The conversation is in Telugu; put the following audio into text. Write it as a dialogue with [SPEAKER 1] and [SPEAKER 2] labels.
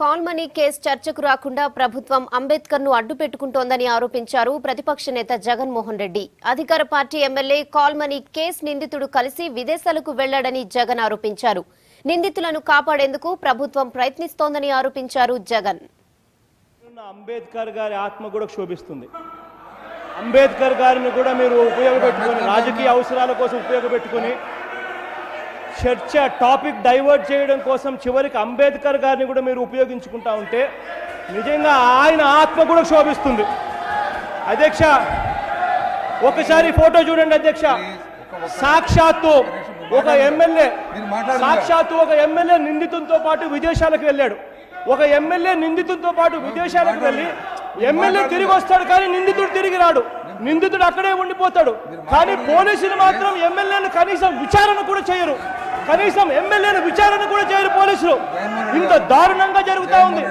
[SPEAKER 1] కాల్ మనీ కేసు చర్చకు రాకుండా ప్రభుత్వం అంబేద్కర్ ను అడ్డు పెట్టుకుంటోందని ఆరోపించారు ప్రతిపక్ష నేత జగన్మోహన్ రెడ్డి. అధికార party MLA call money case నిందితుడు కలిసి విదేశాలకు వెళ్లాడని జగన్ ఆరోపించారు. నిందితులను కాపాడేందుకు ప్రభుత్వం ప్రయత్నిస్తోందని ఆరోపించారు జగన్.
[SPEAKER 2] అంబేద్కర్ గారి ఆత్మ కూడా క్షోభిస్తుంది. అంబేద్కర్ గారిని కూడా మీరు ఉపయోగపెట్టుకొని రాజకీయ అవసరాల కోసం ఉపయోగపెట్టుకొని చర్చ టాపిక్ డైవర్ట్ చేయడం కోసం చివరికి అంబేద్కర్ గారిని కూడా మీరు ఉపయోగించుకుంటా ఉంటే నిజంగా ఆయన ఆత్మ కూడా క్షోభిస్తుంది. అధ్యక్ష, ఒకసారి ఫోటో చూడండి అధ్యక్ష. సాక్షాత్తు ఒక ఎమ్మెల్యే నిందితులతో పాటు విదేశాలకు వెళ్ళాడు. ఒక ఎమ్మెల్యే నిందితులతో పాటు విదేశాలకు వెళ్ళి ఎమ్మెల్యే తిరిగి వస్తాడు, కానీ నిందితుడు తిరిగి రాడు. నిందితుడు అక్కడే ఉండిపోతాడు. కానీ పోలీసులు మాత్రం ఎమ్మెల్యేను కనీసం విచారణ కూడా చేయరు. కనీసం ఎమ్మెల్యేను విచారణ కూడా చేయరు పోలీసులు. ఇంత దారుణంగా జరుగుతూ ఉంది.